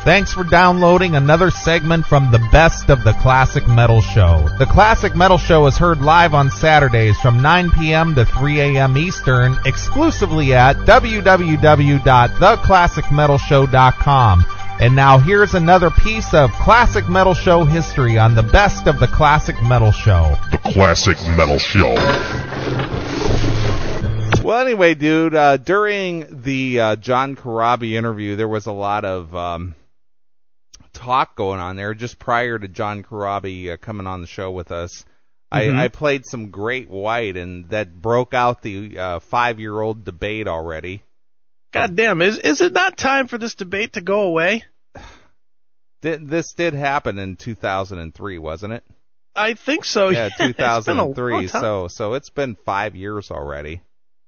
Thanks for downloading another segment from the Best of the Classic Metal Show. The Classic Metal Show is heard live on Saturdays from 9 p.m. to 3 a.m. Eastern, exclusively at www.theclassicmetalshow.com. And now here's another piece of Classic Metal Show history on the Best of the Classic Metal Show. The Classic Metal Show. Well, anyway, dude, during the John Corabi interview, there was a lot of talk going on there just prior to John Corabi coming on the show with us. I played some Great White, and that broke out the 5-year-old debate already. God damn, is it not time for this debate to go away? This did happen in 2003, wasn't it? I think so. Yeah, 2003. So it's been 5 years already.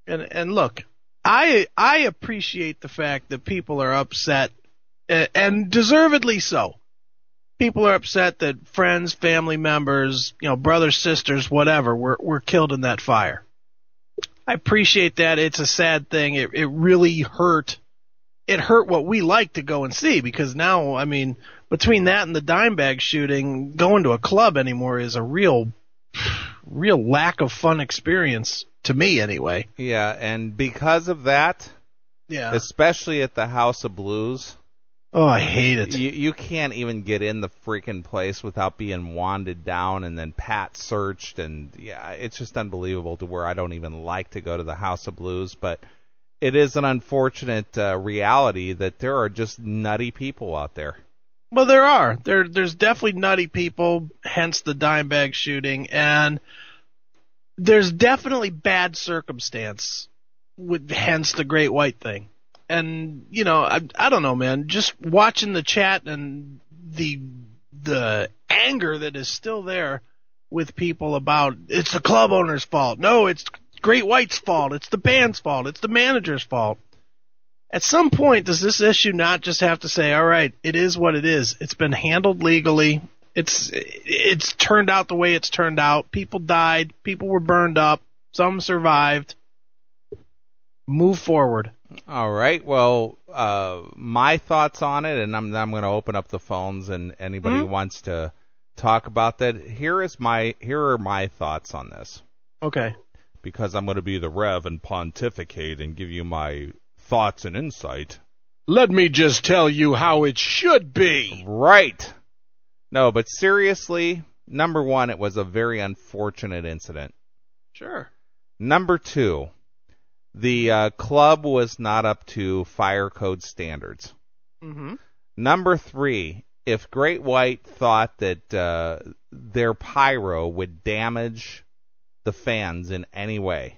And look, I appreciate the fact that people are upset, and deservedly so. People are upset that friends, family members, brothers, sisters, whatever, were killed in that fire. I appreciate that. It's a sad thing. It really hurt. It hurt what we like to go and see, because now, I mean, between that and the Dimebag shooting, going to a club anymore is a real lack of fun experience, to me anyway. Yeah, and because of that, especially at the House of Blues. Oh, I hate it. You can't even get in the freaking place without being wanded down and then pat searched, and yeah, it's just unbelievable to where I don't even like to go to the House of Blues, but it is an unfortunate reality that there are just nutty people out there. Well, there are. There's definitely nutty people, hence the Dimebag shooting, and there's definitely bad circumstance, hence the Great White thing. And, I don't know, man, just watching the chat and the anger that is still there with people about it's the club owner's fault. No, it's Great White's fault. It's the band's fault. It's the manager's fault. At some point, does this issue not just have to say, all right, it is what it is. It's been handled legally. It's turned out the way it's turned out. People died. People were burned up. Some survived. Move forward. All right. Well, my thoughts on it, and I'm going to open up the phones, and anybody who wants to talk about that. Here are my thoughts on this. Okay. Because I'm going to be the Rev and pontificate and give you my thoughts and insight. Let me just tell you how it should be. Right. No, but seriously, number one, it was a very unfortunate incident. Sure. Number two, the club was not up to fire code standards. Mm-hmm. Number three, if Great White thought that their pyro would damage the fans in any way,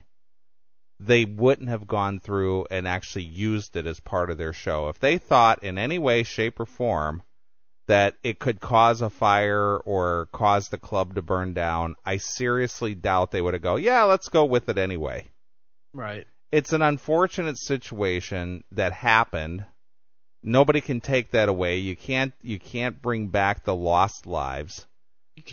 they wouldn't have gone through and actually used it as part of their show. If they thought in any way, shape, or form that it could cause a fire or cause the club to burn down, I seriously doubt they would have gone, yeah, let's go with it anyway. Right. It's an unfortunate situation that happened. Nobody can take that away. You can't bring back the lost lives.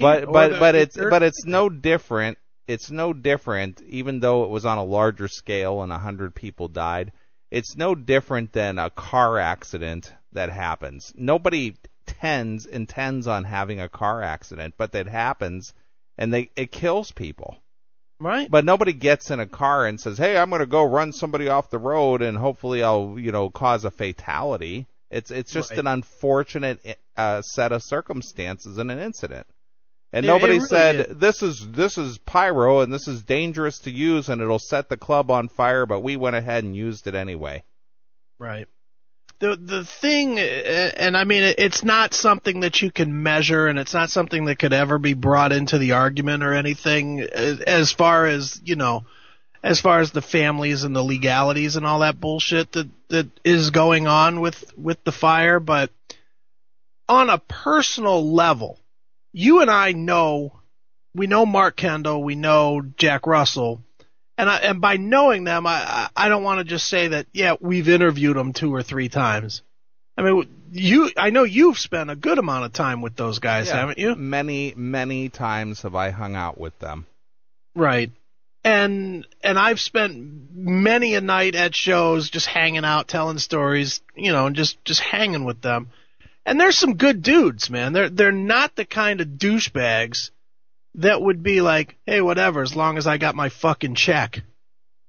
But it's no different. It's no different, even though it was on a larger scale and 100 people died. It's no different than a car accident that happens. Nobody intends on having a car accident, but that happens, and it kills people. Right. But nobody gets in a car and says, hey, I'm going to go run somebody off the road and hopefully I'll, cause a fatality. It's just an unfortunate set of circumstances in an incident. And nobody said, this is pyro and this is dangerous to use and it'll set the club on fire, but we went ahead and used it anyway. Right. The thing, and I mean, it's not something that you can measure, and it's not something that could ever be brought into the argument or anything, as far as the families and the legalities and all that bullshit that is going on with the fire. But on a personal level, you and I know, we know Mark Kendall, we know Jack Russell, and by knowing them, I don't want to just say that, yeah, we've interviewed them 2 or 3 times. I mean, I know you've spent a good amount of time with those guys, haven't you? Many, many times have I hung out with them. Right. And I've spent many a night at shows just hanging out, telling stories, and just hanging with them. And there's some good dudes, man. They're not the kind of douchebags that would be like, hey, whatever, as long as I got my fucking check.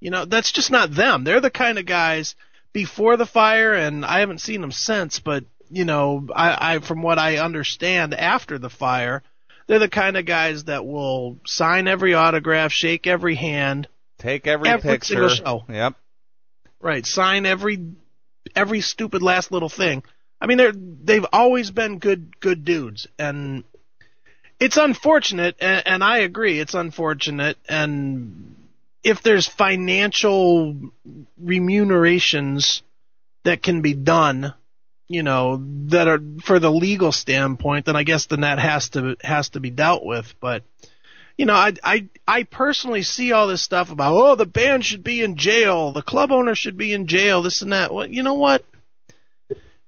You know, that's just not them. They're the kind of guys before the fire, and I haven't seen them since, but, you know, I from what I understand after the fire, they're the kind of guys that will sign every autograph, shake every hand. Take every picture. Show. Yep. Right, sign every stupid last little thing. I mean, they've always been good dudes, and it's unfortunate, and I agree, it's unfortunate, and if there's financial remunerations that can be done, you know, that are for the legal standpoint, then I guess that has to be dealt with. But, you know, I personally see all this stuff about, oh, the band should be in jail, the club owner should be in jail, this and that. Well, you know what?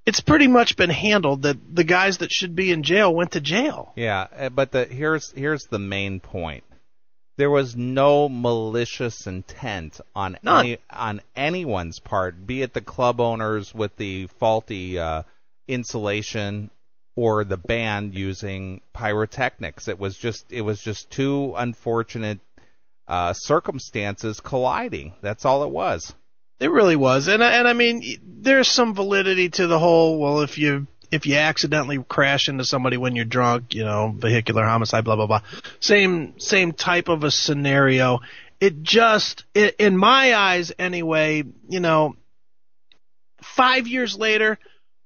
It's pretty much been handled that the guys that should be in jail went to jail. Yeah, but here's the main point. There was no malicious intent on anyone's part, be it the club owners with the faulty insulation or the band using pyrotechnics. It was just two unfortunate circumstances colliding. That's all it was. It really was, and I mean, there's some validity to the whole. Well, if you accidentally crash into somebody when you're drunk, you know, vehicular homicide, blah blah blah. Same type of a scenario. In my eyes, anyway, you know, 5 years later,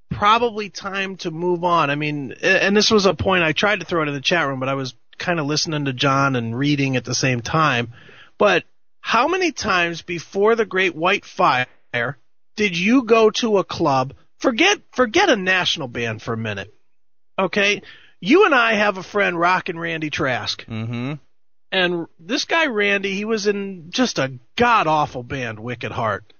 probably time to move on. I mean, and this was a point I tried to throw it in the chat room, but I was kind of listening to John and reading at the same time, but. How many times before the Great White Fire did you go to a club? Forget a national band for a minute, okay? You and I have a friend, Rockin' Randy Trask. Mm-hmm. And this guy, Randy, he was in just a god-awful band, Wicked Heart.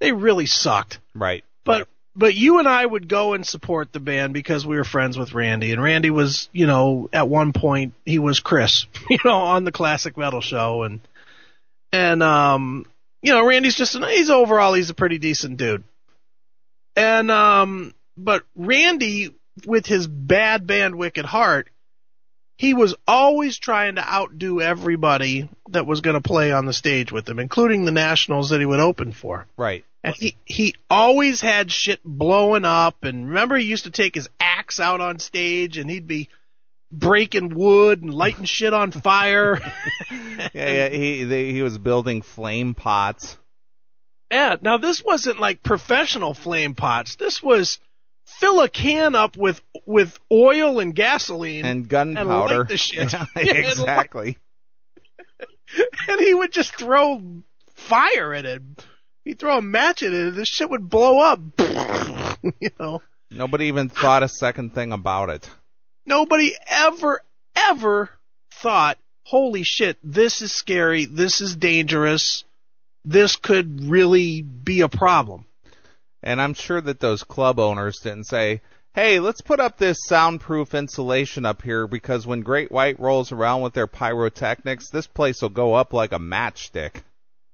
They really sucked. Right. But you and I would go and support the band because we were friends with Randy. And Randy was, you know, at one point, he was Chris, you know, on the Classic Metal Show. And you know, Randy's he's a pretty decent dude. And, but Randy, with his bad band Wicked Heart, he was always trying to outdo everybody that was going to play on the stage with him, including the nationals that he would open for. Right. And he always had shit blowing up, and remember he used to take his axe out on stage and he'd be breaking wood and lighting shit on fire. Yeah, he was building flame pots. Yeah, now this wasn't like professional flame pots. This was fill a can up with oil and gasoline and gunpowder and light the shit. Yeah, exactly. And he would just throw fire at it. He'd throw a match at it and this shit would blow up. You know. Nobody even thought a second thing about it. Nobody ever thought, holy shit, this is scary, this is dangerous, this could really be a problem. And I'm sure that those club owners didn't say, hey, let's put up this soundproof insulation up here because when Great White rolls around with their pyrotechnics, this place will go up like a matchstick.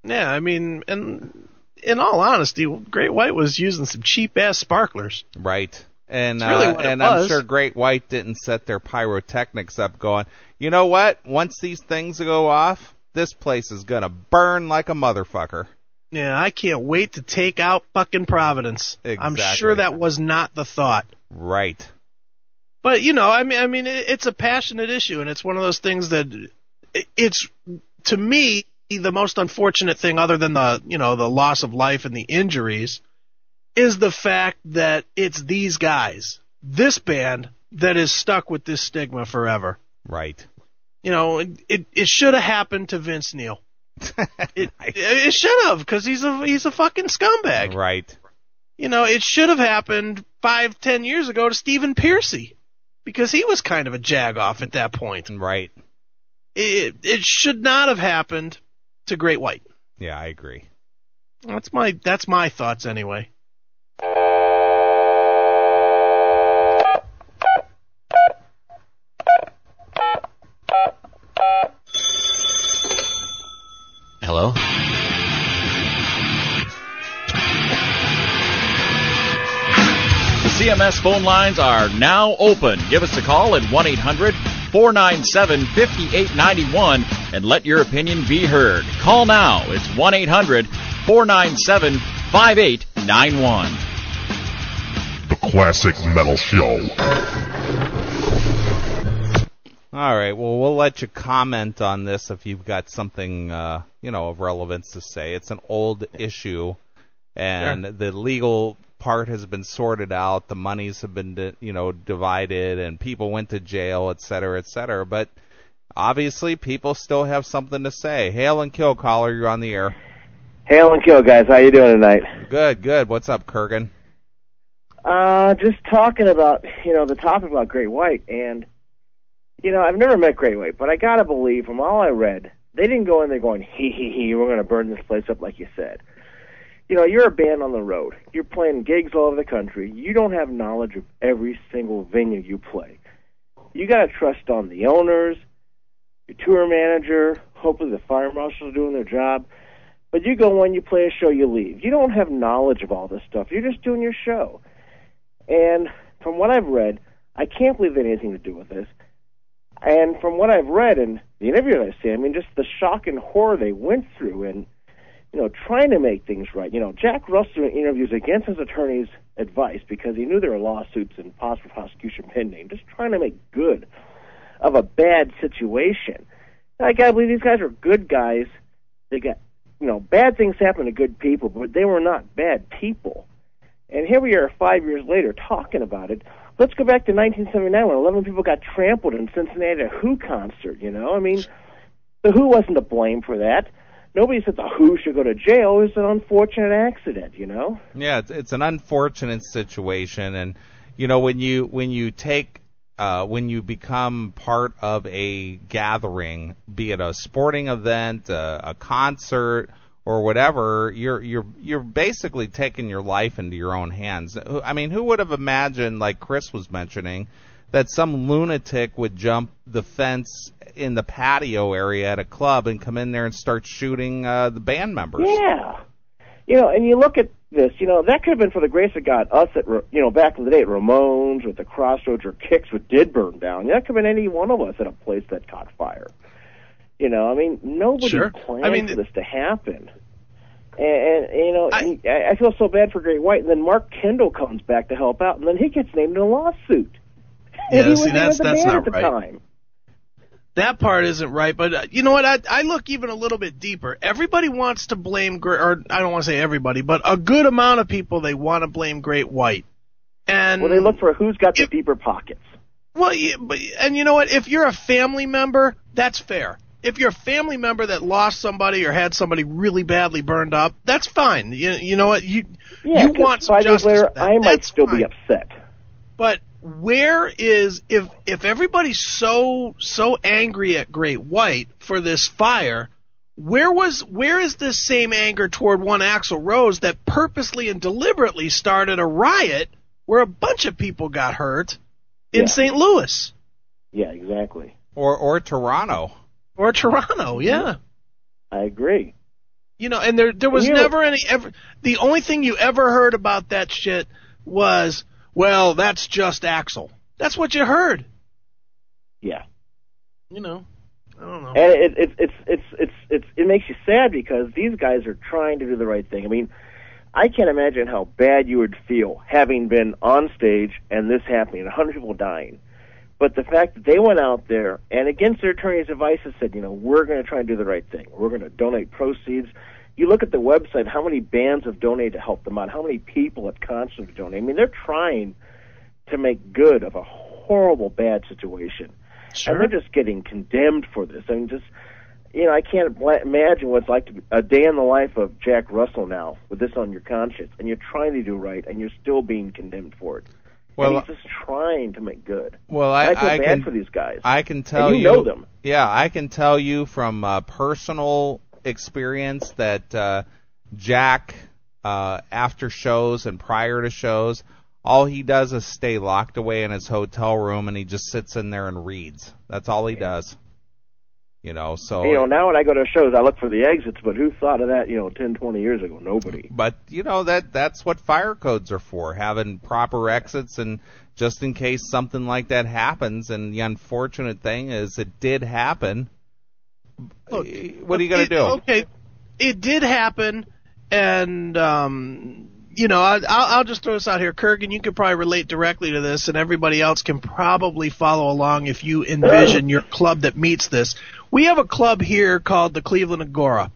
Yeah, I mean, and in all honesty, Great White was using some cheap-ass sparklers. Right. And really I'm sure Great White didn't set their pyrotechnics up going, you know what? Once these things go off, this place is going to burn like a motherfucker. Yeah, I can't wait to take out fucking Providence. Exactly. I'm sure that was not the thought. Right. But, you know, I mean, it's a passionate issue, and it's one of those things that it's, to me, the most unfortunate thing other than the loss of life and the injuries is the fact that it's these guys, this band, that is stuck with this stigma forever. Right. You know, it should have happened to Vince Neil. It should have, because he's a fucking scumbag. Right. You know, it should have happened 5-10 years ago to Stephen Pearcy, because he was kind of a jagoff at that point. Right. It should not have happened to Great White. Yeah, I agree. That's my thoughts anyway. Hello? The CMS CMS phone lines are now open. Give us a call at 1-800-497-5891 and let your opinion be heard. Call now. It's 1-800-497-5891. The Classic Metal Show. All right, well, we'll let you comment on this if you've got something, of relevance to say. It's an old issue, and the legal part has been sorted out. The monies have been, divided, and people went to jail, et cetera, et cetera. But obviously, people still have something to say. Hail and kill, caller. You're on the air. Hail and kill, guys. How you doing tonight? Good. What's up, Kurgan? Just talking about, the topic about Great White, and I've never met Great White, but I gotta believe from all I read, they didn't go in there going, hee, we're gonna burn this place up like you said. You're a band on the road. You're playing gigs all over the country. You don't have knowledge of every single venue you play. You gotta trust on the owners, your tour manager, hopefully the fire marshals are doing their job. But you go in, you play a show, you leave. You don't have knowledge of all this stuff. You're just doing your show. And from what I've read, I can't believe they had anything to do with this. And from what I've read and the interview I've seen, just the shock and horror they went through and, trying to make things right. Jack Russell in interviews against his attorney's advice because he knew there were lawsuits and possible prosecution pending, just trying to make good of a bad situation. And I gotta believe these guys are good guys. They got, bad things happen to good people, but they were not bad people. And here we are 5 years later talking about it. Let's go back to 1979 when 11 people got trampled in Cincinnati at a Who concert, The Who wasn't to blame for that. Nobody said the Who should go to jail. It was an unfortunate accident, Yeah, it's an unfortunate situation. And, when you become part of a gathering, be it a sporting event, a concert, or whatever, you're basically taking your life into your own hands. I mean, who would have imagined, like Chris was mentioning, that some lunatic would jump the fence in the patio area at a club and come in there and start shooting the band members? Yeah. And you look at this, that could have been for the grace of God, us at, back in the day at Ramones or at the Crossroads or Kicks, what did burn down. That could have been any one of us at a place that caught fire. Nobody planned for this to happen. And I feel so bad for Great White. And then Mark Kendall comes back to help out, and then he gets named in a lawsuit. Yeah, see, that's not right. Time. That part isn't right. But you know what? I look even a little bit deeper. Everybody wants to blame, or I don't want to say everybody, but a good amount of people, they want to blame Great White. And they look for who's got the deeper pockets. Well, and you know what? If you're a family member, that's fair. If you're a family member that lost somebody or had somebody really badly burned up, that's fine. You know what? You want some 5 years justice. later, I might still be upset. But where is if everybody's so angry at Great White for this fire, where is this same anger toward one Axl Rose that purposely and deliberately started a riot where a bunch of people got hurt in St. Louis? Yeah, exactly. Or Toronto. Or Toronto, yeah. I agree. And there was never the only thing you ever heard about that shit was, well, that's just Axl. That's what you heard. Yeah. I don't know. And it makes you sad because these guys are trying to do the right thing. I mean, I can't imagine how bad you would feel having been on stage and this happening, 100 people dying. But the fact that they went out there and against their attorney's advice and said, we're going to try and do the right thing. We're going to donate proceeds. You look at the website, how many bands have donated to help them out, how many people at concerts have donated. I mean, they're trying to make good of a horrible, bad situation. Sure. And they're just getting condemned for this. I mean, I can't imagine what it's like to be a day in the life of Jack Russell now with this on your conscience, and you're trying to do right, and you're still being condemned for it. Well, and he's just trying to make good. Well, I feel bad for these guys. I can tell you know them. Yeah, I can tell you from personal experience that Jack, after shows and prior to shows, all he does is stay locked away in his hotel room, and he just sits in there and reads. That's all he does. So now when I go to shows, I look for the exits, but who thought of that 10, 20 years ago? Nobody. But that's what fire codes are for, having proper exits, and just in case something like that happens. And the unfortunate thing is, it did happen. Look, what are you going to do? Okay, it did happen, and I'll just throw this out here, Kurgan. You could probably relate directly to this, and everybody else can probably follow along if you envision your club that meets this. We have a club here called the Cleveland Agora,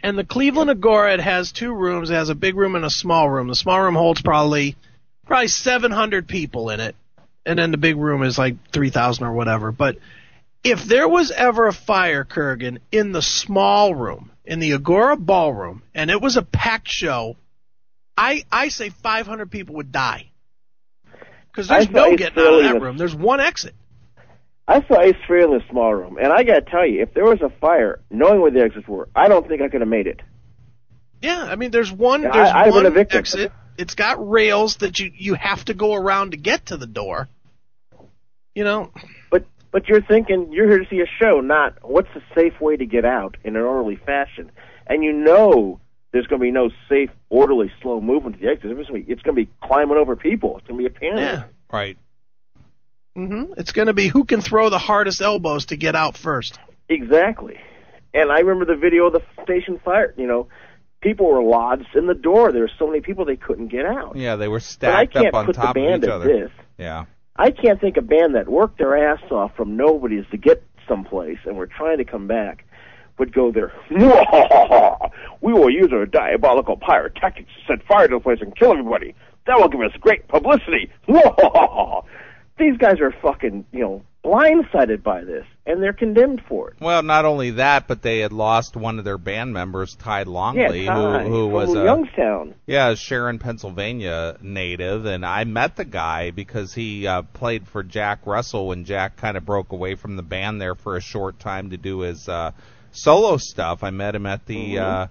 and the Cleveland Agora, it has 2 rooms. It has a big room and a small room. The small room holds probably 700 people in it, and then the big room is like 3,000 or whatever. But if there was ever a fire, Kurgan, in the small room, in the Agora ballroom, and it was a packed show, I say 500 people would die. Because there's no getting out of that room. There's one exit. I saw Ace Frehley in the small room, and I got to tell you, if there was a fire, knowing where the exits were, I don't think I could have made it. Yeah, I mean, there's one exit. It's got rails that you have to go around to get to the door. But you're thinking, you're here to see a show, not what's the safe way to get out in an orderly fashion. And there's going to be no safe, orderly, slow movement to the exit. It's going to be climbing over people. It's going to be a panic. Yeah. Right. Mm-hmm. It's going to be who can throw the hardest elbows to get out first. Exactly. And I remember the video of the station fire. People were lodged in the door. There were so many people they couldn't get out. Yeah, they were stacked up on top of each other. Yeah. I can't think a band that worked their ass off from nobody's to get someplace and were trying to come back would go there. We will use our diabolical pyrotechnics to set fire to the place and kill everybody. That will give us great publicity. These guys are fucking, blindsided by this, and they're condemned for it. Well, not only that, but they had lost one of their band members, Ty Longley, who was from Youngstown. Yeah, Sharon, Pennsylvania native, and I met the guy because he played for Jack Russell when Jack kind of broke away from the band there for a short time to do his solo stuff. I met him at the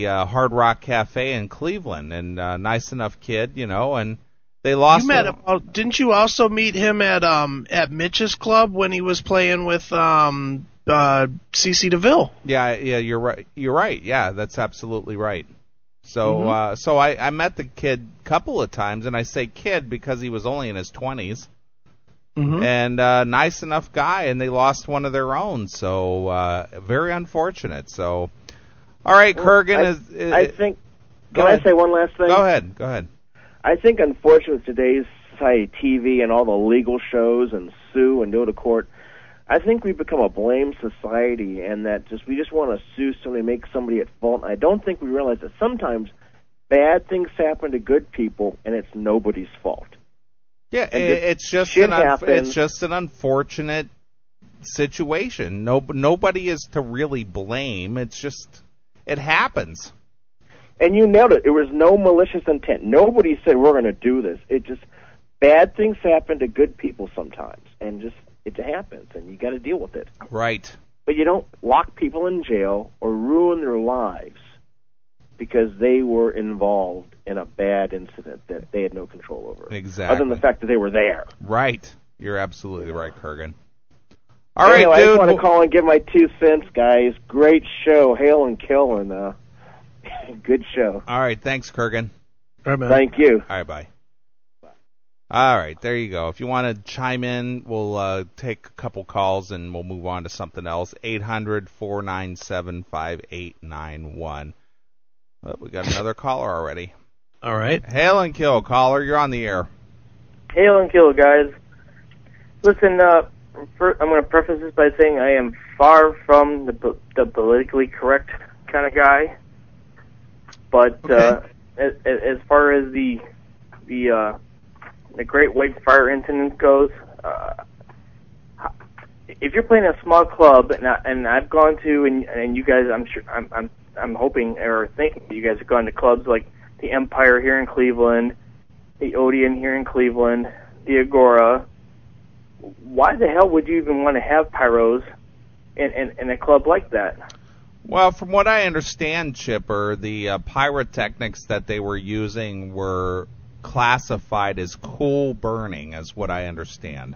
Hard Rock Cafe in Cleveland, and nice enough kid, and they lost. You met him. Didn't you also meet him at Mitch's club when he was playing with CC DeVille? Yeah, you're right. You're right. Yeah, that's absolutely right. So, so I met the kid a couple of times, and I say kid because he was only in his 20s. Mm-hmm. And nice enough guy, and they lost one of their own. So very unfortunate. So, all right, Kurgan I think. Can I say one last thing? Go ahead. I think, unfortunately, today's society, TV, and all the legal shows and sue and go to court, I think we've become a blame society, and that we just want to sue somebody, make somebody at fault. And I don't think we realize that sometimes bad things happen to good people, and it's nobody's fault. Yeah, it's just an unfortunate situation. Nobody is to really blame. It's just it happens. And you nailed it. There was no malicious intent. Nobody said we're going to do this. It just bad things happen to good people sometimes, and it happens, and you got to deal with it. Right. But you don't lock people in jail or ruin their lives because they were involved in a bad incident that they had no control over. Exactly. Other than the fact that they were there. Right. You're absolutely right, Kurgan. All right, dude. I just want to call and give my 2 cents, guys. Great show. Hail and kill, and good show. All right. Thanks, Kurgan. All right, man. Thank you. All right, bye. All right, there you go. If you want to chime in, we'll take a couple calls and we'll move on to something else. 800-497-5891. Well, we got another caller already. All right. Hail and kill, caller. You're on the air. Hail and kill, guys. Listen, I'm going to preface this by saying I am far from the politically correct kind of guy. But as far as the Great White Fire incident goes, if you're playing a small club, and I've gone to, and you guys, I'm hoping or thinking you guys have gone to clubs like the Empire here in Cleveland, the Odeon here in Cleveland, the Agora. Why the hell would you even want to have pyros in a club like that? Well, from what I understand, Chipper, the pyrotechnics that they were using were classified as cool burning, is what I understand.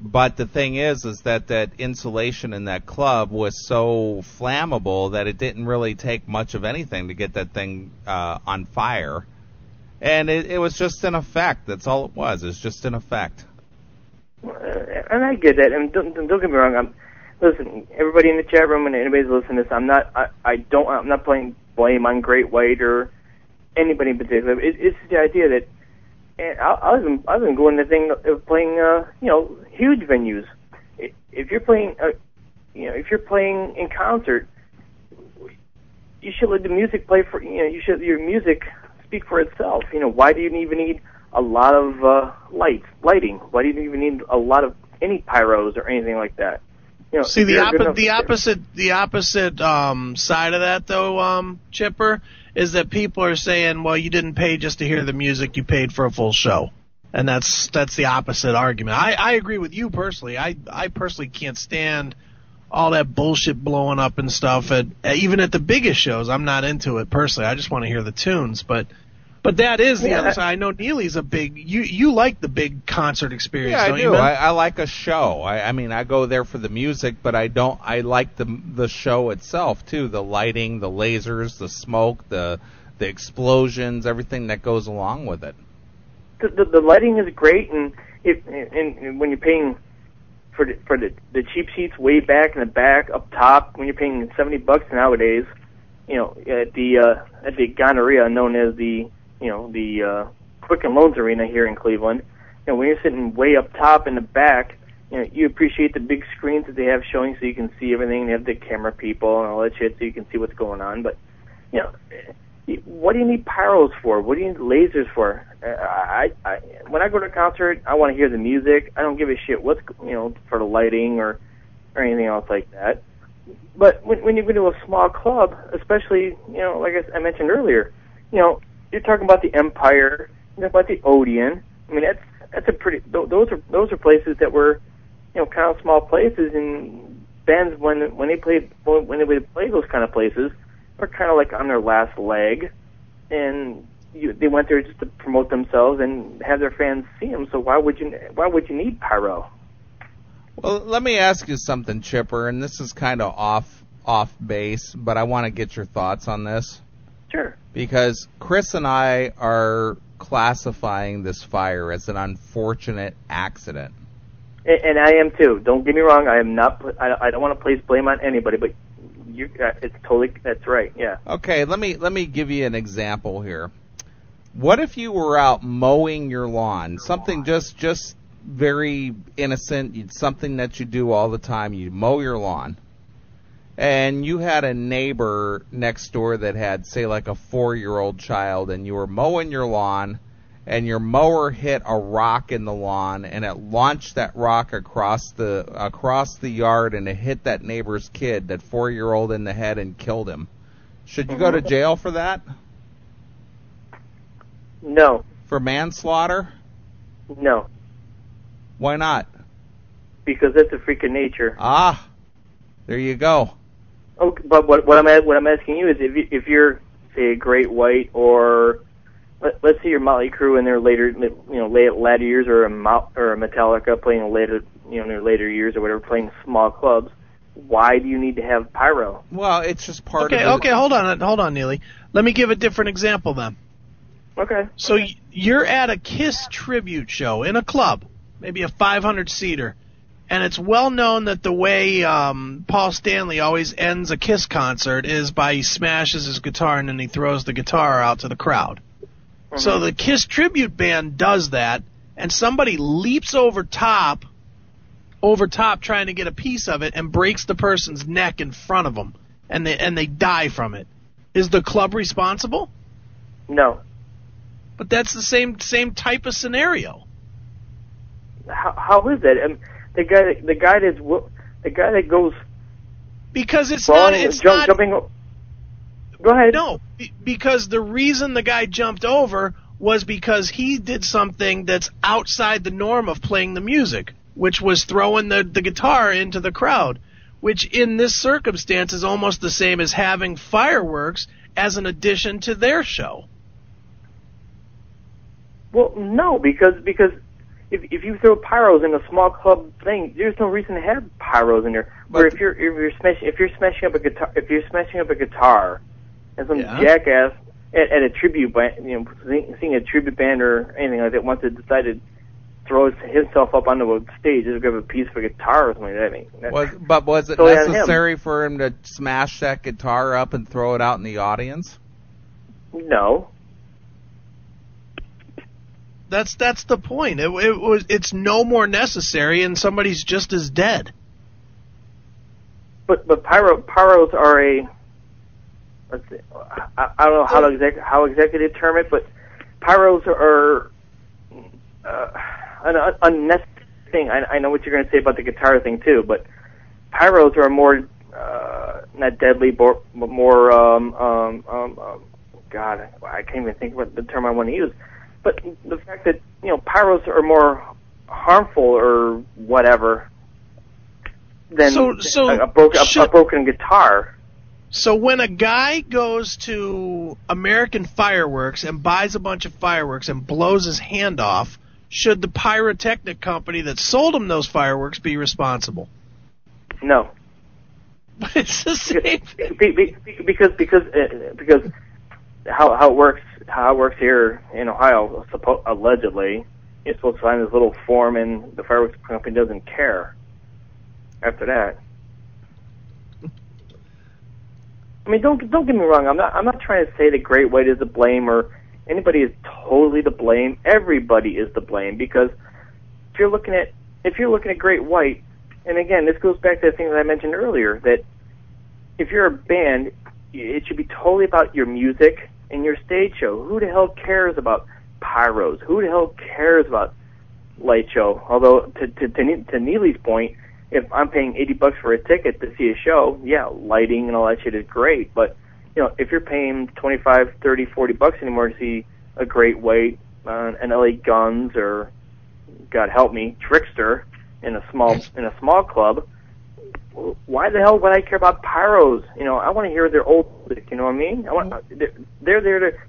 But the thing is that insulation in that club was so flammable that it didn't really take much of anything to get that thing on fire. And it was just an effect. That's all it was. It's just an effect. And I get that. And don't get me wrong. Listen, everybody in the chat room and anybody's listening to this, I'm not playing blame on Great White or anybody in particular. It's the idea that, and I've been going to the thing of playing, huge venues. If you're playing, if you're playing in concert, you should let the music play for, your music speak for itself. Why do you even need a lot of lighting? Why do you even need a lot of any pyros or anything like that? See, the opposite side of that, though, Chipper, is that people are saying, well, you didn't pay just to hear the music, you paid for a full show. And that's the opposite argument. I agree with you personally. I personally can't stand all that bullshit blowing up and stuff. Even at the biggest shows, I'm not into it personally. I just want to hear the tunes. But that is the other side. I know Neely's a big. You like the big concert experience. Yeah, don't I do. You, man? I like a show. I mean, I go there for the music, but I like the show itself too. The lighting, the lasers, the smoke, the explosions, everything that goes along with it. The lighting is great, and when you're paying for the cheap seats way back in the back up top, when you're paying $70 nowadays, at the Gonorrhea, known as the Quicken Loans Arena here in Cleveland, when you're sitting way up top in the back, you appreciate the big screens that they have showing so you can see everything. They have the camera people and all that shit so you can see what's going on. But, what do you need pyros for? What do you need lasers for? When I go to a concert, I want to hear the music. I don't give a shit what's, for the lighting or anything else like that. But when you go to a small club, especially, like I mentioned earlier, you're talking about the Empire, you're talking about the Odeon. I mean, that's a pretty. Those are places that were, kind of small places, and bands when they would play those kind of places, were kind of like on their last leg, and they went there just to promote themselves and have their fans see them. So why would you need pyro? Well, let me ask you something, Chipper, and this is kind of off base, but I want to get your thoughts on this. Sure. Because Chris and I are classifying this fire as an unfortunate accident. And I am too. Don't get me wrong. I am not. I don't want to place blame on anybody, but that's right. Yeah. Okay. Let me give you an example here. What if you were out mowing your lawn? Something just very innocent. Something that you do all the time. You mow your lawn. And you had a neighbor next door that had, say, like a 4-year-old child, and you were mowing your lawn, and your mower hit a rock in the lawn, and it launched that rock across the yard, and it hit that neighbor's kid, that 4-year-old, in the head and killed him. Should you go to jail for that? No. For manslaughter? No. Why not? Because that's a freak of nature. Ah, there you go. Okay, but what I'm asking you is if you're, say, a Great White, or let's say you're Motley Crue in their later years, or a Metallica playing in their later years or whatever, playing small clubs, why do you need to have pyro? Well, it's just part of it. Okay, hold on, Neely. Let me give a different example then. Okay. So you're at a Kiss tribute show in a club, maybe a 500-seater. And it's well known that the way Paul Stanley always ends a Kiss concert is by he smashes his guitar and then he throws the guitar out to the crowd. Mm-hmm. So the Kiss tribute band does that, and somebody leaps over top trying to get a piece of it and breaks the person's neck in front of them, and they die from it. Is the club responsible? No. But that's the same type of scenario. How is that? The guy that goes, because it's wrong, not jumping. Go ahead. No, because the reason the guy jumped over was because he did something that's outside the norm of playing the music, which was throwing the guitar into the crowd, which in this circumstance is almost the same as having fireworks as an addition to their show. Well, no, because if you throw pyros in a small club thing, there's no reason to have pyros in there. Where if you're smashing up a guitar, and some jackass at a tribute band, seeing a tribute band or anything like that, wants to decide to throw himself up onto a stage to grab a piece of a guitar or something like that. But was it necessary for him to smash that guitar up and throw it out in the audience? No. That's the point. It's no more necessary, and somebody's just as dead. But pyros are a, let's see, I don't know how exactly to term it, but pyros are an unnecessary thing. I know what you're going to say about the guitar thing too, but pyros are more not deadly, but more God, I can't even think what the term I want to use. But the fact that pyros are more harmful or whatever than a broken guitar. So when a guy goes to American Fireworks and buys a bunch of fireworks and blows his hand off, should the pyrotechnic company that sold him those fireworks be responsible? No. But it's the same thing. Because how it works here in Ohio, allegedly, you're supposed to sign this little form, and the fireworks company doesn't care after that. I mean, don't get me wrong. I'm not trying to say that Great White is to blame or anybody is totally to blame. Everybody is to blame, because if you're looking at Great White, and again, this goes back to the thing that I mentioned earlier, that if you're a band, it should be totally about your music and your stage show. Who the hell cares about pyros? Who the hell cares about light show? Although, to Neely's point, if I'm paying $80 for a ticket to see a show, yeah, lighting and all that shit is great. But if you're paying $25, $30, $40 anymore to see a Great White, an LA Guns, or God help me, Trickster in a small club, why the hell would I care about pyros? I want to hear their old music. You know what I mean? They're there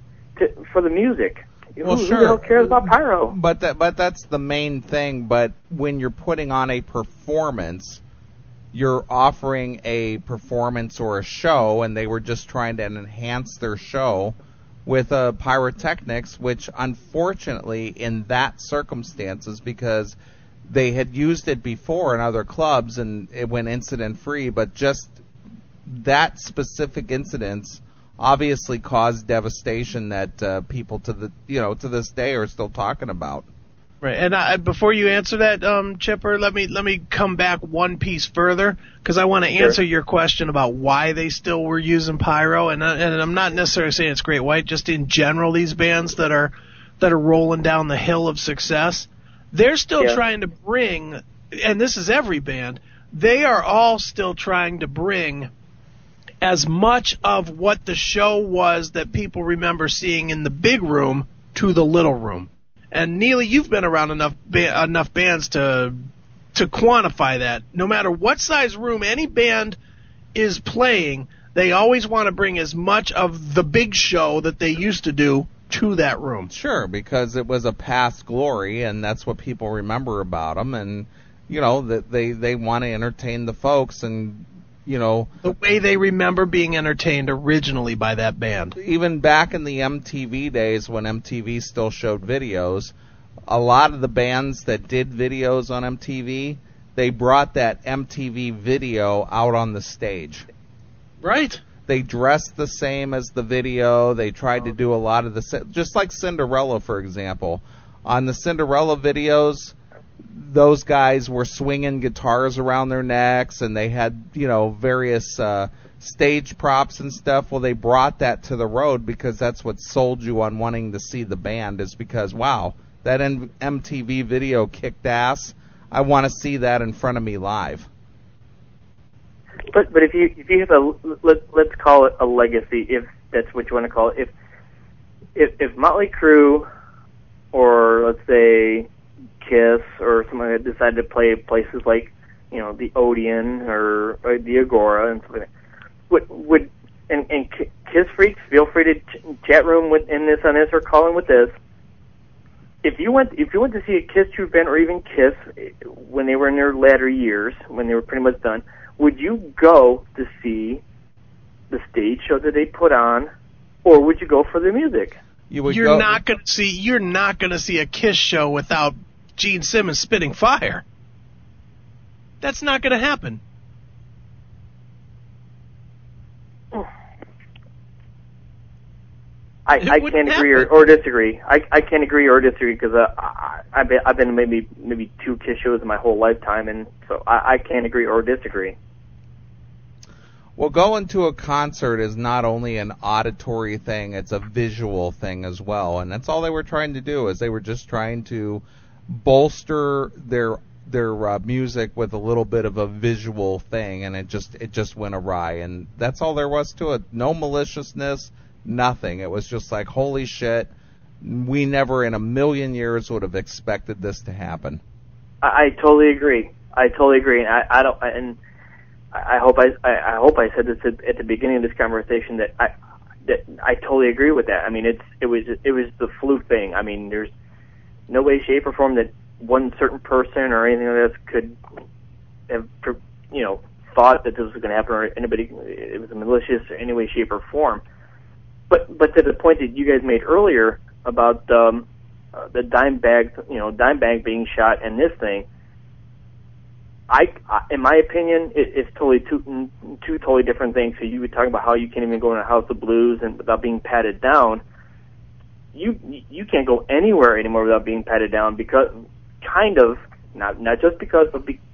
for the music. Well, who sure. the hell cares about pyro? But that's the main thing. But when you're putting on a performance, you're offering a performance or a show, and they were just trying to enhance their show with pyrotechnics, which unfortunately in that circumstances, because they had used it before in other clubs and it went incident free, but just that specific incident obviously caused devastation that people to this day are still talking about. Right, and before you answer that, Chipper, let me come back one piece further, because I want to answer your question about why they still were using pyro, and I'm not necessarily saying it's Great White, just in general, these bands that are rolling down the hill of success, they're still trying to bring, and this is every band, they are all still trying to bring as much of what the show was that people remember seeing in the big room to the little room. And Neely, you've been around enough bands to quantify that. No matter what size room any band is playing, they always want to bring as much of the big show that they used to do to that room. Sure, because it was a past glory, and that's what people remember about them, and that they want to entertain the folks, and the way they remember being entertained originally by that band. Even back in the MTV days, when MTV still showed videos, a lot of the bands that did videos on MTV, they brought that MTV video out on the stage. Right. They dressed the same as the video. They tried to do a lot of just like Cinderella, for example. On the Cinderella videos, those guys were swinging guitars around their necks, and they had, various stage props and stuff. Well, they brought that to the road because that's what sold you on wanting to see the band, is because, wow, that MTV video kicked ass. I want to see that in front of me live. But if you have let's call it a legacy, if that's what you want to call it. If Motley Crue, or let's say Kiss, or someone that decided to play places like the Odeon or the Agora and something, would Kiss freaks, feel free to chat room in this on this, or call in with this. if you went to see a Kiss tribute band or even Kiss when they were in their latter years, when they were pretty much done, would you go to see the stage show that they put on, or would you go for the music? You're not going to see a Kiss show without Gene Simmons spitting fire. That's not going to happen. I can't agree or disagree. I can't agree or disagree because I've been to maybe 2 Kiss shows in my whole lifetime, and so I can't agree or disagree. Well, going to a concert is not only an auditory thing, it's a visual thing as well, and that's all they were trying to do, is they were just trying to bolster their music with a little bit of a visual thing, and it just went awry, and that's all there was to it. No maliciousness, nothing. It was just like, holy shit, we never in a million years would have expected this to happen. I totally agree. And I hope I said this at the beginning of this conversation that I totally agree with that. I mean, it was the fluke thing. I mean, there's no way, shape, or form that one certain person or anything like this could have, thought that this was going to happen, or anybody it was malicious in any way, shape, or form. But to the point that you guys made earlier about the Dimebag being shot and this thing. In my opinion, it's totally two totally different things. So you were talking about how you can't even go in a House of Blues and without being patted down. You can't go anywhere anymore without being patted down because not just because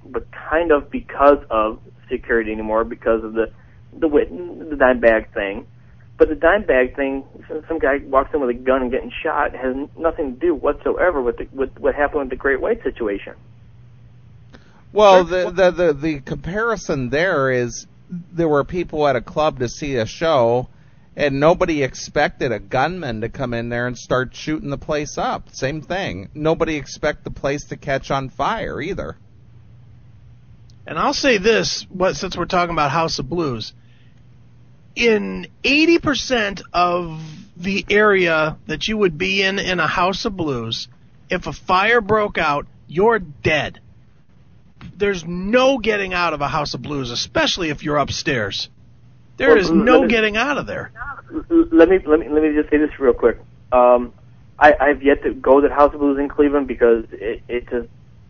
but kind of because of security anymore, because of the Dimebag thing. But the Dimebag thing, some guy walks in with a gun and getting shot, has nothing to do whatsoever with what happened with the Great White situation. Well, the comparison there is there were people at a club to see a show, and nobody expected a gunman to come in there and start shooting the place up. Same thing. Nobody expect the place to catch on fire either. And I'll say this, since we're talking about House of Blues, in 80% of the area that you would be in a House of Blues, if a fire broke out, you're dead. There's no getting out of a House of Blues, especially if you're upstairs. There is no getting out of there. Let me just say this real quick. I've yet to go to the House of Blues in Cleveland because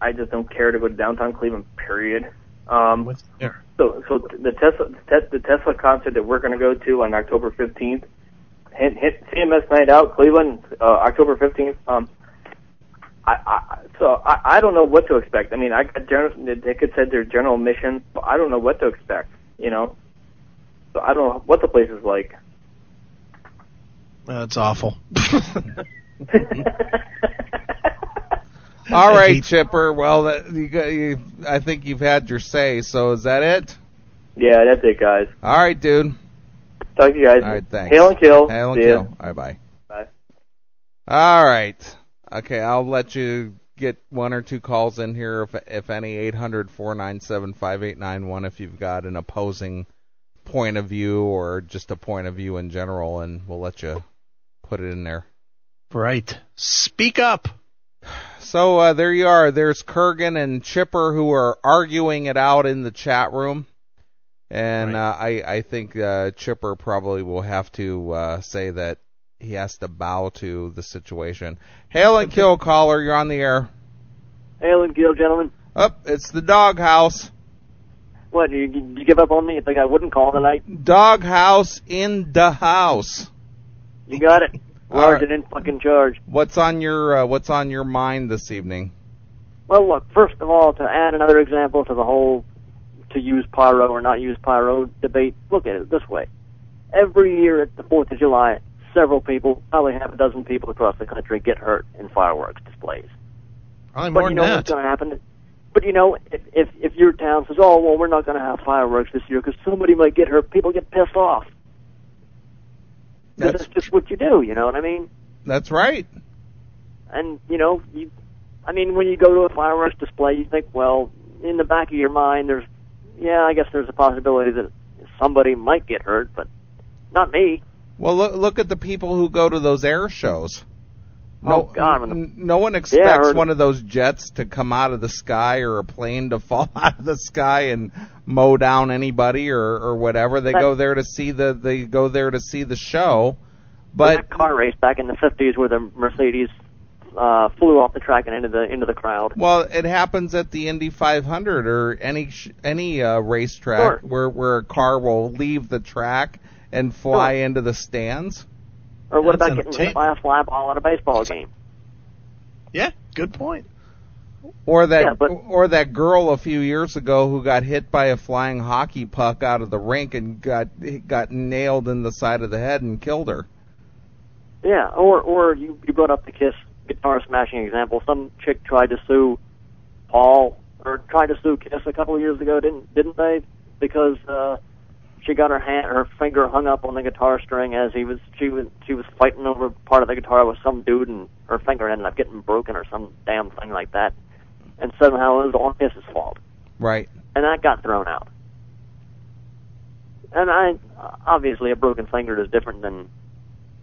I just don't care to go to downtown Cleveland. Period. What's there? So the Tesla concert that we're going to go to on October 15th, hit CMS Night Out, Cleveland, October 15th. I don't know what to expect. I mean, they could said their general mission, but I don't know what to expect. So I don't know what the place is like. That's awful. All right, Chipper. Well, I think you've had your say. So is that it? Yeah, that's it, guys. All right, dude. Talk to you guys. All right, thanks. Hail and kill. Hail and kill. All right, bye. Bye. All right. Okay, I'll let you get one or two calls in here, if any. 800-497-5891 if you've got an opposing point of view or just a point of view in general, and we'll let you put it in there. Right. Speak up. So there you are. There's Kurgan and Chipper who are arguing it out in the chat room. And right. I think Chipper probably will have to say that he has to bow to the situation. Hail and kill, caller. You're on the air. Hail and kill, gentlemen. It's the doghouse. What, you give up on me? You think I wouldn't call tonight? Doghouse in the house. You got it. Large and in fucking charge. What's on your mind this evening? Well, look, first of all, to add another example to the whole to use pyro or not use pyro debate, look at it this way. Every year at the 4th of July, several people, probably half a dozen people across the country, get hurt in fireworks displays. Probably more than that. What's going to happen? But if your town says, oh, well, we're not going to have fireworks this year because somebody might get hurt, people get pissed off. That's just what you do, you know what I mean? That's right. And, when you go to a fireworks display, you think, well, in the back of your mind, I guess there's a possibility that somebody might get hurt, but not me. Well, look at the people who go to those air shows. No, no one expects one of those jets to come out of the sky or a plane to fall out of the sky and mow down anybody or whatever. They go there to see the show. But that car race back in the 50s where the Mercedes flew off the track and into the crowd. Well, it happens at the Indy 500 or any racetrack where a car will leave the track and fly into the stands. Or what about getting hit by a fly ball at a baseball game? Yeah, good point. Or that girl a few years ago who got hit by a flying hockey puck out of the rink and got nailed in the side of the head and killed her. Yeah, or you brought up the Kiss guitar smashing example. Some chick tried to sue Paul or tried to sue Kiss a couple of years ago, didn't they? Because she got her finger hung up on the guitar string as she was fighting over part of the guitar with some dude, and her finger ended up getting broken or some damn thing like that. And somehow it was all Kiss's fault. Right. And that got thrown out. And obviously a broken finger is different than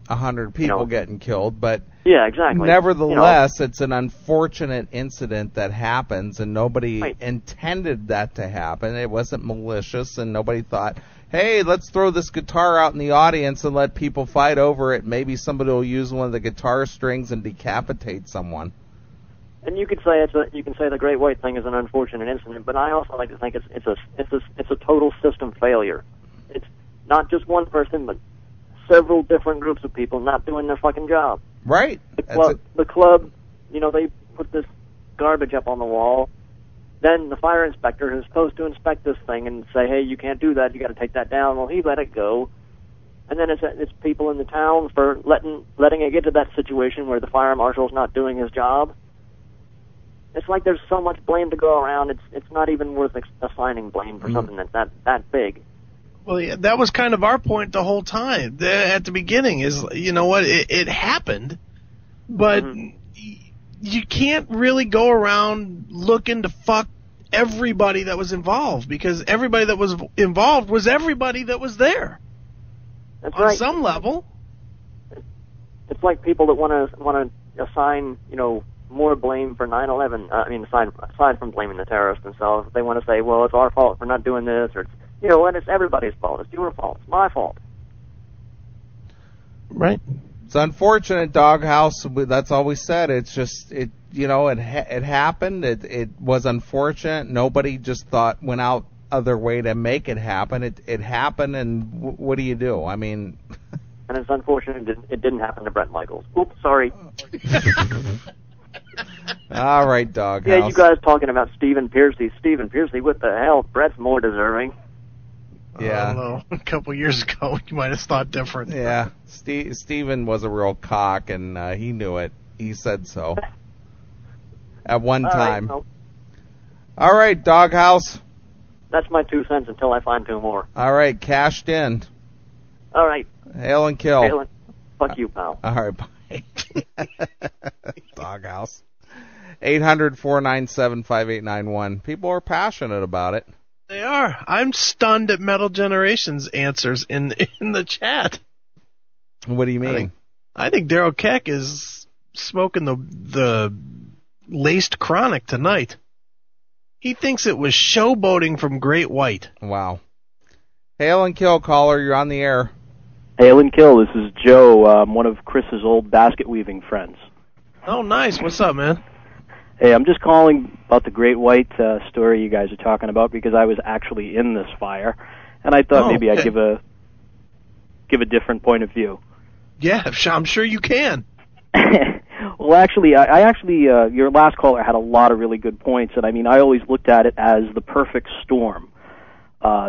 100 people getting killed, but yeah, exactly. Nevertheless, it's an unfortunate incident that happens, and nobody intended that to happen. It wasn't malicious, and nobody thought, hey, let's throw this guitar out in the audience and let people fight over it. Maybe somebody will use one of the guitar strings and decapitate someone. And you could say the Great White thing is an unfortunate incident, but I also like to think it's a total system failure. It's not just one person, but several different groups of people not doing their fucking job. Right. The club, they put this garbage up on the wall. Then the fire inspector, who's supposed to inspect this thing and say, hey, you can't do that, you got to take that down. Well, he let it go. And then it's people in the town for letting it get to that situation where the fire marshal's not doing his job. It's like there's so much blame to go around. It's not even worth assigning blame for something that's that big. Well, yeah, that was kind of our point the whole time at the beginning. Is it happened, but you can't really go around looking to fuck everybody that was involved, because everybody that was involved was everybody that was there. That's on right. some level. It's like people that want to assign more blame for 9/11. Aside from blaming the terrorists themselves, they want to say, well, it's our fault for not doing this, or and it's everybody's fault. It's your fault. It's my fault. Right. It's unfortunate, Doghouse. That's all we said. It's just it happened. It was unfortunate. Nobody just went out other way to make it happen. It happened, and what do you do? I mean. And it's unfortunate it didn't happen to Brett Michaels. Oops, sorry. All right, Doghouse. Yeah, you guys talking about Stephen Piercy. Stephen Piercy, what the hell? Brett's more deserving. Yeah. I don't know. A couple years ago, you might have thought different. Yeah. Steven was a real cock, and he knew it. He said so. At one time. Right, All right, Doghouse. That's my 2 cents until I find 2 more. All right, cashed in. All right. Hail and kill. Hail and fuck you, pal. All right, bye. Doghouse. 800-497-5891. People are passionate about it. They are. I'm stunned at Metal Generation's answers in the chat. What do you mean? I think Daryl Keck is smoking the laced chronic tonight. He thinks it was showboating from Great White. Wow. Hail and kill, caller. You're on the air. Hail and kill. This is Joe, one of Chris's old basket weaving friends. Oh, nice. What's up, man? Hey, I'm just calling about the Great White story you guys are talking about, because I was actually in this fire, and I thought maybe I'd give a different point of view. Yeah, I'm sure you can. Well, actually, I actually, your last caller had a lot of really good points, and I always looked at it as the perfect storm,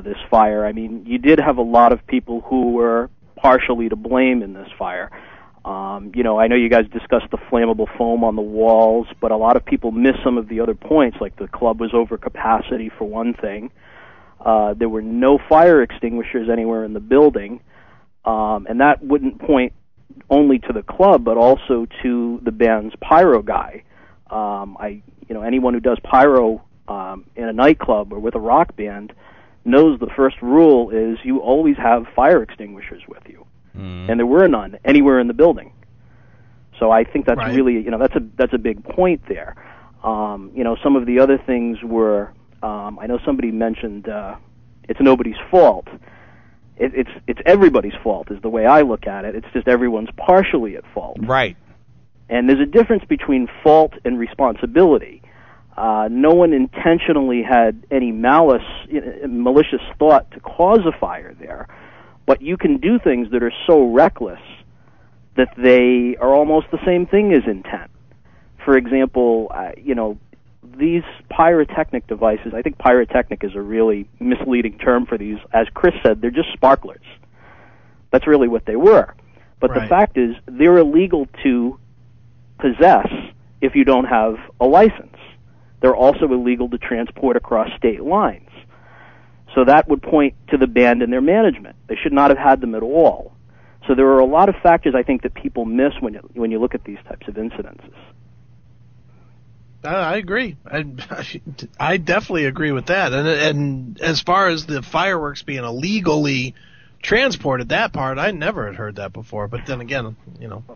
this fire. You did have a lot of people who were partially to blame in this fire. I know you guys discussed the flammable foam on the walls, but a lot of people miss some of the other points, like the club was over capacity for one thing. There were no fire extinguishers anywhere in the building, and that wouldn't point only to the club, but also to the band's pyro guy. Anyone who does pyro in a nightclub or with a rock band knows the first rule is you always have fire extinguishers with you. And there were none anywhere in the building. So I think that's Right. really, that's a big point there. Some of the other things were, I know somebody mentioned it's nobody's fault. It's everybody's fault is the way I look at it. It's just everyone's partially at fault. Right. And there's a difference between fault and responsibility. No one intentionally had any malicious thought to cause a fire there, but you can do things that are so reckless that they are almost the same thing as intent. For example, these pyrotechnic devices, I think pyrotechnic is a really misleading term for these. As Chris said, they're just sparklers. That's really what they were. But Right. the fact is, they're illegal to possess if you don't have a license. They're also illegal to transport across state lines. So that would point to the band and their management. They should not have had them at all. So there are a lot of factors I think that people miss when you look at these types of incidences. I agree. I definitely agree with that. And as far as the fireworks being illegally transported, that part, I never had heard that before. But then again,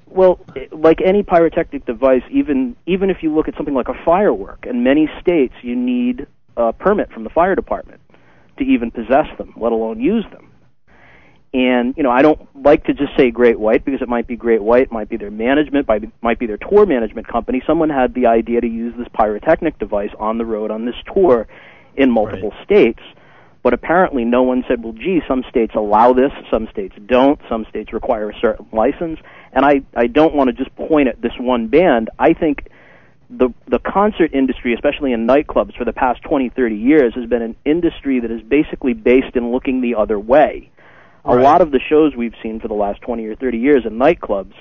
Well, like any pyrotechnic device, even if you look at something like a firework, in many states you need a permit from the fire department to even possess them, let alone use them. And, I don't like to just say Great White because it might be Great White, it might be their management, might be their tour management company. Someone had the idea to use this pyrotechnic device on the road on this tour in multiple states. But apparently no one said, well, gee, some states allow this, some states don't, some states require a certain license. And I don't want to just point at this one band. I think the concert industry, especially in nightclubs for the past 20, 30 years, has been an industry that is basically based in looking the other way. A lot of the shows we've seen for the last 20 or 30 years in nightclubs,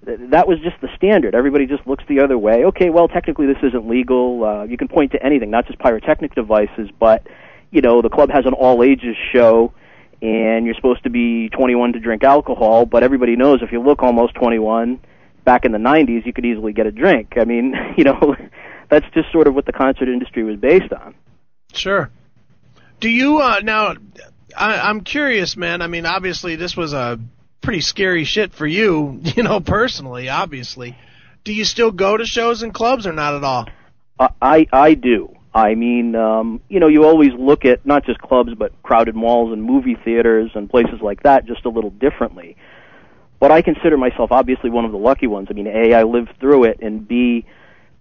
that was just the standard. Everybody just looks the other way. Okay, well, technically this isn't legal. You can point to anything, not just pyrotechnic devices, but, the club has an all-ages show, and you're supposed to be 21 to drink alcohol, but everybody knows if you look almost 21, back in the 90s, you could easily get a drink. I mean, that's just sort of what the concert industry was based on. Sure. Do you, now... I'm curious, man. I mean, obviously, this was a pretty scary shit for you, personally, obviously. Do you still go to shows and clubs or not at all? I do. I mean, you always look at not just clubs, but crowded malls and movie theaters and places like that just a little differently. But I consider myself obviously one of the lucky ones. I mean, A, I lived through it, and B,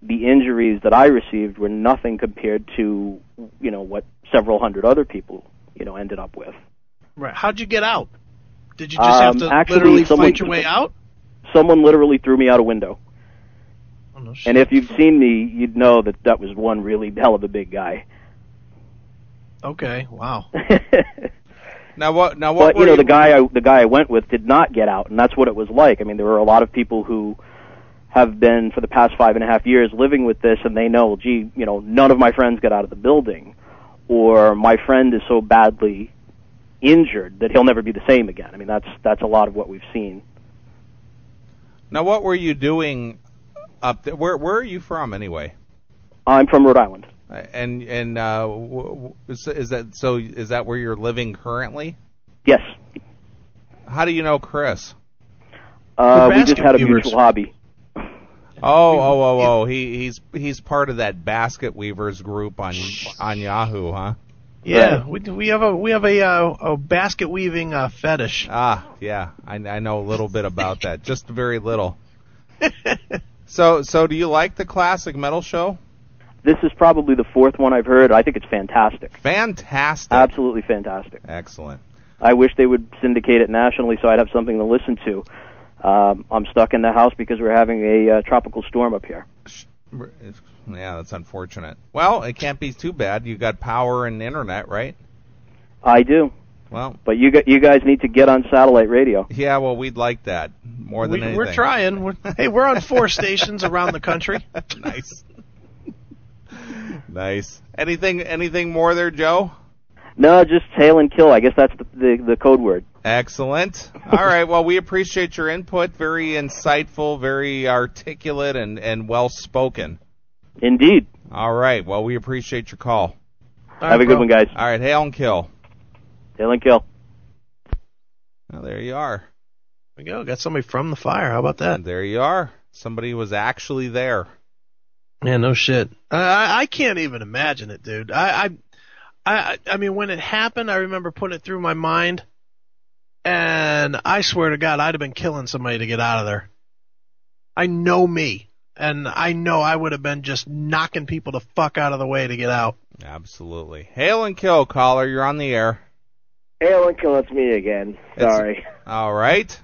the injuries that I received were nothing compared to, what several hundred other people ended up with. Right. How'd you get out? Did you just have to literally fight your way out? Someone literally threw me out a window. Oh, no shit. And if you've seen me, you'd know that was one really hell of a big guy. Okay. Wow. Now what? But the guy I went with did not get out, and that's what it was like. I mean, there were a lot of people who have been for the past 5.5 years living with this, and they know, gee, none of my friends got out of the building. Or my friend is so badly injured that he'll never be the same again. I mean, that's a lot of what we've seen. Now, what were you doing up there? Where are you from, anyway? I'm from Rhode Island. And is that where you're living currently? Yes. How do you know Chris? We just had a mutual hobby. Oh! He's part of that basket weavers group on Yahoo, huh? Yeah, right. we have a basket weaving fetish. Ah, yeah, I know a little bit about that, just very little. So do you like the Classic Metal Show? This is probably the fourth one I've heard. I think it's fantastic. Fantastic. Absolutely fantastic. Excellent. I wish they would syndicate it nationally so I'd have something to listen to. I'm stuck in the house because we're having a tropical storm up here. Yeah, that's unfortunate. Well, it can't be too bad. You got power and internet, right? I do. Well, but you guys need to get on satellite radio. Yeah, well, we'd like that more than anything. We're trying. We're on 4 stations around the country. Nice. Nice. Anything more there, Joe? No, just hail and kill. I guess that's the code word. Excellent. All right. Well, we appreciate your input. Very insightful, very articulate, and well spoken. Indeed. All right. Well, we appreciate your call. Have a good one, guys. All right. Hail and kill. Hail and kill. Well, there you are. There we go. Got somebody from the fire. How about that? There you are. Somebody was actually there. Yeah, no shit. I can't even imagine it, dude. I mean, when it happened, I remember putting it through my mind, and I swear to God, I'd have been killing somebody to get out of there. I know me, and I know I would have been just knocking people the fuck out of the way to get out. Absolutely. Hail and kill, caller. You're on the air. Hail and kill, it's me again. Sorry. All right.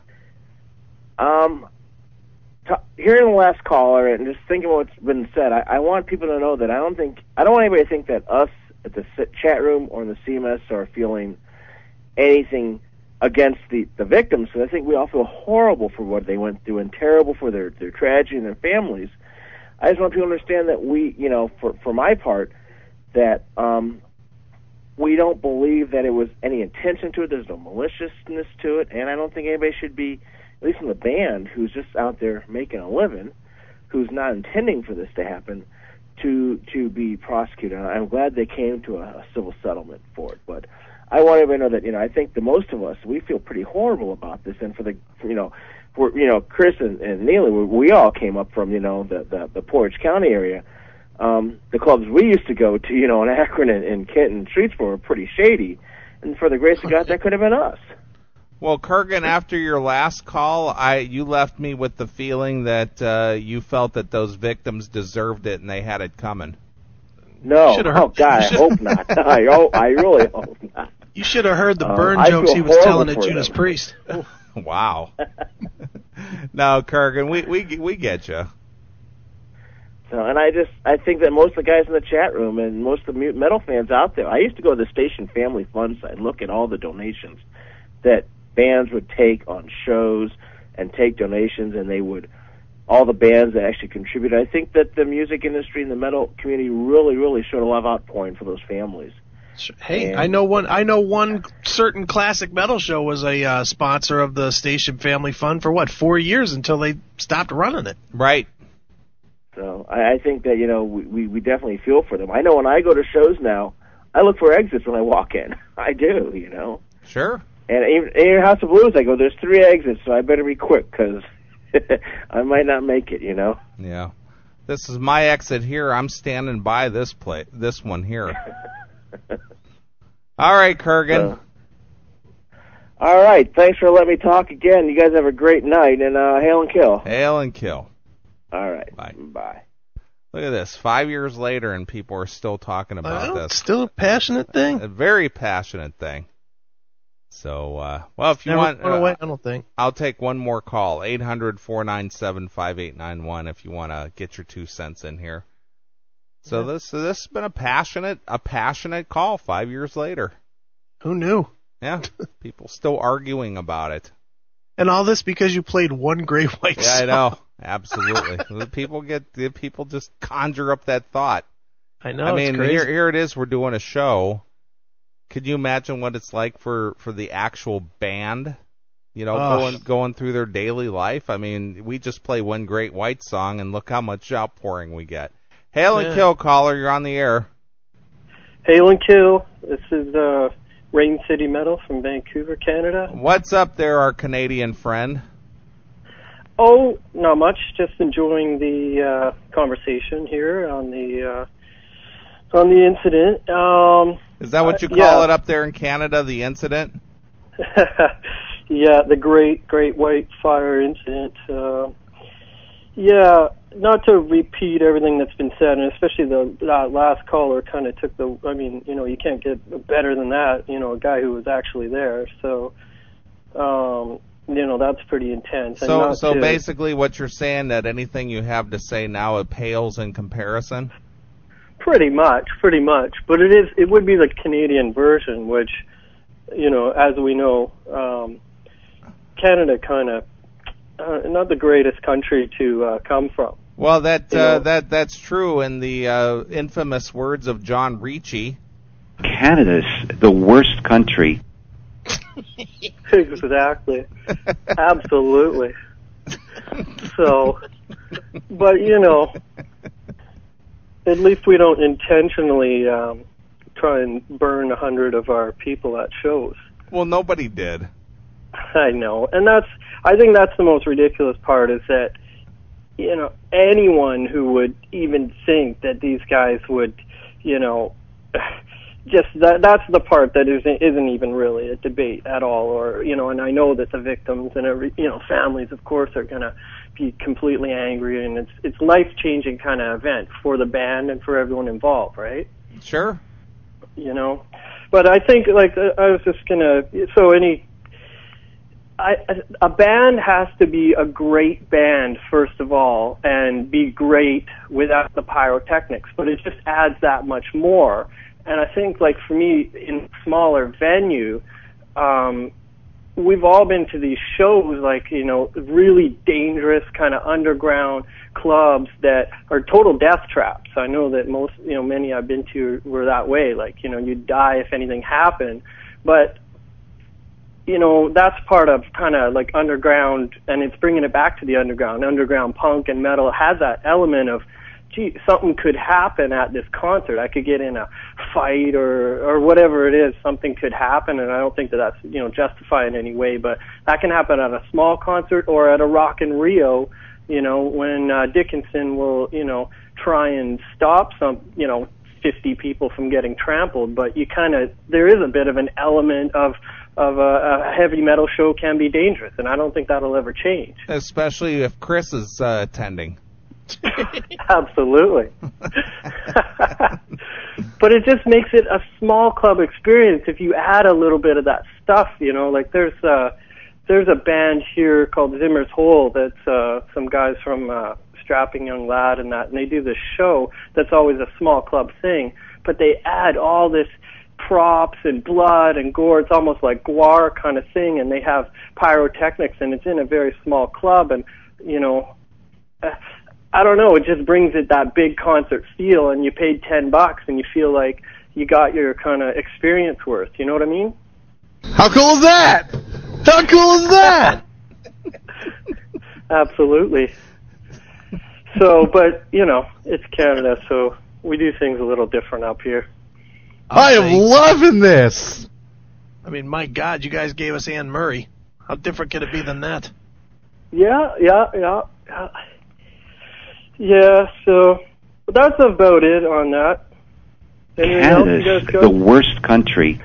Hearing the last caller and just thinking what's been said, I want people to know that I don't want anybody to think that us at the chat room or in the CMS are feeling anything against the victims. So I think we all feel horrible for what they went through and terrible for their tragedy and their families. I just want people to understand that we, for my part, that we don't believe that it was any intention to it. There's no maliciousness to it, and I don't think anybody should be, at least in the band, who's just out there making a living, who's not intending for this to happen, to be prosecuted. And I'm glad they came to a civil settlement for it. But I want everybody to know that, I think the most of us, we feel pretty horrible about this. And for Chris and Neeley, we all came up from, the Portage County area. The clubs we used to go to, in Akron and Kent and Streetsboro were pretty shady. And for the grace of God, that could have been us. Well, Kurgan, after your last call, you left me with the feeling that you felt that those victims deserved it and they had it coming. No, oh God, I hope not. I really hope not. You should have heard the burn jokes he was telling at Judas Priest. Wow. No, Kurgan, we get you. So, and I think that most of the guys in the chat room and most of the metal fans out there, I used to go to the Station Family Fund site and look at all the donations that bands would take on shows and take donations, and they would, all the bands that actually contributed. I think that the music industry and the metal community really, really showed a lot of outpouring for those families. Hey, and I know one certain classic metal show was a sponsor of the Station Family Fund for 4 years until they stopped running it. Right. So I think that, we definitely feel for them. I know when I go to shows now, I look for exits when I walk in. I do, Sure. And even in House of Blues, I go, there's 3 exits, so I better be quick because I might not make it, Yeah. This is my exit here. I'm standing by this one here. All right, Kurgan. All right. Thanks for letting me talk again. You guys have a great night, and hail and kill. Hail and kill. All right. Bye. Look at this. 5 years later, and people are still talking about this. Still a passionate thing? A very passionate thing. So, if you want, away, I don't think. I'll take one more call. 800-497-5891 if you want to get your 2 cents in here. So this has been a passionate call 5 years later. Who knew? Yeah, people still arguing about it. And all this because you played one Great White song. Yeah, I know. Absolutely. People just conjure up that thought. I know. I mean, it's crazy. here it is. We're doing a show. Could you imagine what it's like for the actual band? Going through their daily life. I mean, we just play one Great White song, and look how much outpouring we get. Hail and kill, caller. You're on the air. Hail and kill. This is Rain City Metal from Vancouver, Canada. What's up there, our Canadian friend? Oh, not much. Just enjoying the conversation here on the incident. Is that what you call it up there in Canada, the incident? Yeah, the Great White Fire incident. Not to repeat everything that's been said, and especially the last caller kind of took the. I mean, you can't get better than that. A guy who was actually there. So, that's pretty intense. So basically, what you're saying that anything you have to say now it pales in comparison. Pretty much. But it would be the Canadian version, which, as we know, Canada kind of not the greatest country to come from. Well, that's true. In the infamous words of John Ricci, Canada's the worst country. Exactly. Absolutely. So, but at least we don't intentionally try and burn 100 of our people at shows. Well, nobody did. I know, and I think that's the most ridiculous part, is that anyone who would even think that these guys would, just that's the part that isn't even really a debate at all, or and I know that the victims and families, of course, are going to be completely angry, and it's life-changing kind of event for the band and for everyone involved, right? Sure. But I think, like, I was just gonna, a band has to be a great band, first of all, and be great without the pyrotechnics, but it just adds that much more. And I think, like, for me, in a smaller venue, we've all been to these shows, like, really dangerous kind of underground clubs that are total death traps. I know that most, many I've been to were that way. Like, you'd die if anything happened. But, that's part of kind of like underground, and it's bringing it back to the underground. Underground punk and metal has that element of, gee, something could happen at this concert. I could get in a fight or whatever it is. Something could happen, and I don't think that's justified in any way. But that can happen at a small concert or at a Rock in Rio. When Dickinson will try and stop 50 people from getting trampled. But there is a bit of an element of a heavy metal show can be dangerous, and I don't think that'll ever change. Especially if Chris is attending. Absolutely. But it just makes it a small club experience if you add a little bit of that stuff, like there's a band here called Zimmer's Hole that's some guys from Strapping Young Lad and they do this show that's always a small club thing, but they add all this props and blood and gore. It's almost like Gwar kind of thing, and they have pyrotechnics, and it's in a very small club, and I don't know, it just brings it that big concert feel, and you paid $10 and you feel like you got your kind of experience worth. You know what I mean? How cool is that? How cool is that? Absolutely. So, but it's Canada, so we do things a little different up here. I am loving this. I mean, my God, you guys gave us Anne Murray. How different could it be than that? Yeah, so that's about it on that. Anything Canada's else you guys the worst country.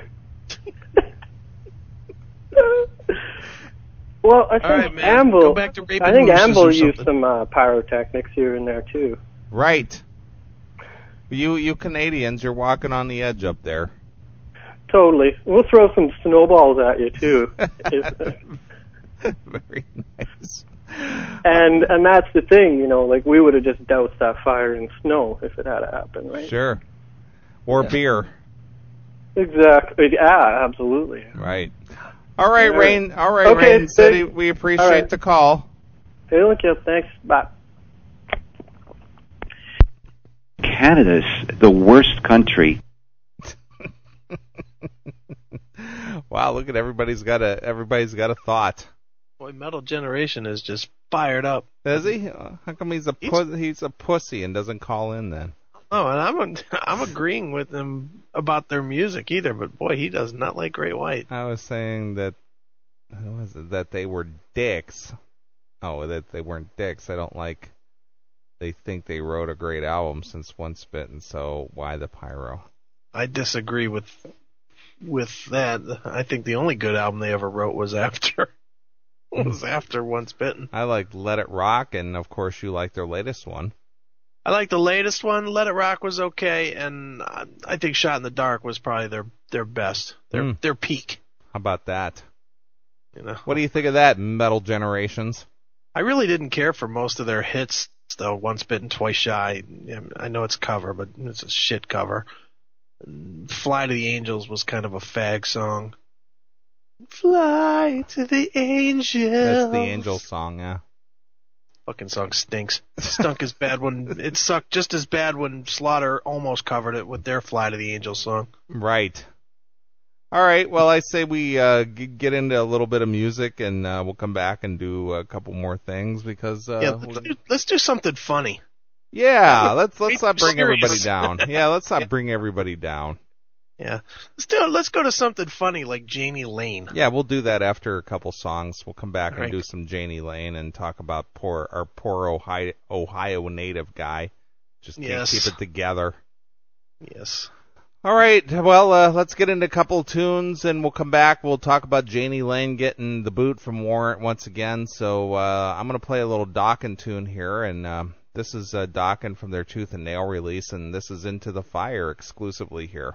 Well, I think Go back to raping Anvil horses or used some pyrotechnics here and there too. Right. You Canadians, you're walking on the edge up there. Totally. We'll throw some snowballs at you too. Very nice. And that's the thing, like we would have just doused that fire in snow if it had happened, right? Sure. Or beer. Exactly. Yeah, absolutely. Right. All right, Yeah. Rain. All right, Okay, Rain City. We appreciate the call. Hey, look, thanks. Bye. Canada's the worst country. Wow, look at everybody's got a thought. Boy, Metal Generation is just fired up. Is he? How come he's a pussy and doesn't call in then? Oh, and I'm agreeing with him about their music either, but boy, he does not like Great White. I was saying that they were dicks. Oh, that they weren't dicks. I don't like. They think they wrote a great album since One Spit, and so why the pyro? I disagree with that. I think the only good album they ever wrote was after Once Bitten. I like Let It Rock, and of course you like their latest one. I like the latest one. Let It Rock was okay, and I think Shot in the Dark was probably their best, their peak. How about that? What do you think of that, Metal Generations? I really didn't care for most of their hits, though. Once Bitten, Twice Shy. I know it's a cover, but it's a shit cover. Fly to the Angels was kind of a fag song. Fly to the Angels. That's the Angel song, yeah. Fucking song stinks. It stunk as bad when it sucked just as bad when Slaughter almost covered it with their Fly to the Angels song. Right. All right. Well, I say we get into a little bit of music, and we'll come back and do a couple more things because let's do something funny. Yeah, let's not bring everybody down. Yeah, let's not bring everybody down. Yeah. Let's go to something funny like Janie Lane. Yeah, we'll do that after a couple songs. We'll come back and Right. do some Janie Lane and talk about our poor Ohio native guy. Just can't keep it together. Yes. All right, well, let's get into a couple tunes, and we'll come back. We'll talk about Janie Lane getting the boot from Warrant once again. So I'm going to play a little Dokken tune here, and this is Dokken from their Tooth and Nail release, and this is Into the Fire exclusively here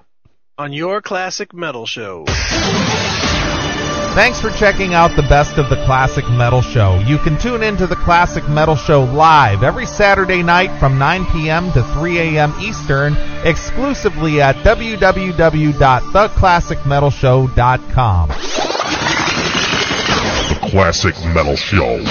on your Classic Metal Show. Thanks for checking out the Best of the Classic Metal Show. You can tune into the Classic Metal Show live every Saturday night from 9 p.m. to 3 a.m. Eastern, exclusively at www.theclassicmetalshow.com. The Classic Metal Show.